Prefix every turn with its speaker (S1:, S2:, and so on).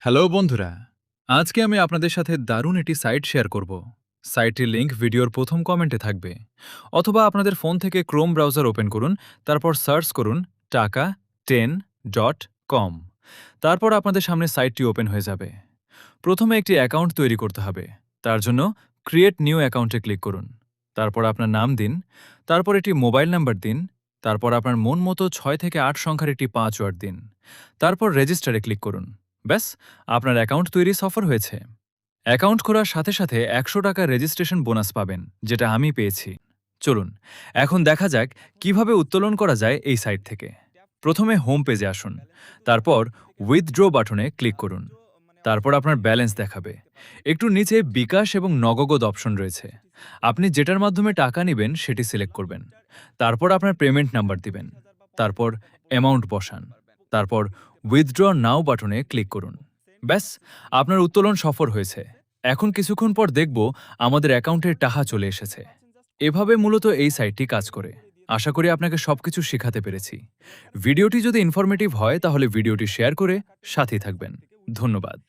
S1: Hello বন্ধুরা, আজকে আমি আপনাদের সাথে দারুণ একটি সাইট শেয়ার করব। সাইটটির লিংক ভিডিওর প্রথম কমেন্টে থাকবে, অথবা আপনাদের ফোন থেকে ক্রোম ব্রাউজার ওপেন করুন, তারপর সার্চ করুন taka10.com। তারপর আপনাদের সামনে সাইটটি ওপেন হয়ে যাবে। প্রথমে একটি অ্যাকাউন্ট তৈরি করতে হবে। তার জন্য ক্রিয়েট নিউ অ্যাকাউন্টে ক্লিক করুন। তারপর আপনার নাম দিন, তারপর একটি মোবাইল নাম্বার দিন, তারপর আপনার মন মতো 6 থেকে 8 সংখ্যার একটি পাসওয়ার্ড দিন, তারপর রেজিস্টারে ক্লিক করুন। ব্যাস, আপনার অ্যাকাউন্ট তৈরি সফল হয়েছে। অ্যাকাউন্ট খোলার সাথে সাথে ১০০ টাকা রেজিস্ট্রেশন বোনাস পাবেন, যেটা আমি পেয়েছি। চলুন এখন দেখা যাক কিভাবে উত্তোলন করা যায় এই সাইট থেকে। প্রথমে হোম পেজে আসুন, তারপর উইথড্র বাটনে ক্লিক করুন। তারপর আপনার ব্যালেন্স দেখাবে। একটু নিচে বিকাশ এবং নগদ অপশন রয়েছে। আপনি যেটার মাধ্যমে টাকা নেবেন সেটি সিলেক্ট করবেন। তারপর আপনার পেমেন্ট নাম্বার দিবেন। তারপর অ্যামাউন্ট বসান। তারপর উইথড্র নাও বাটনে ক্লিক করুন। ব্যাস, আপনার উত্তোলন সফল হয়েছে। এখন কিছুক্ষণ পর দেখব আমাদের অ্যাকাউন্টের টাকা চলে এসেছে। এভাবে মূলত এই সাইটটি কাজ করে। আশা করি আপনাকে সবকিছু শেখাতে পেরেছি। ভিডিওটি যদি ইনফরমেটিভ হয় তাহলে ভিডিওটি শেয়ার করে সাথেই থাকবেন। ধন্যবাদ।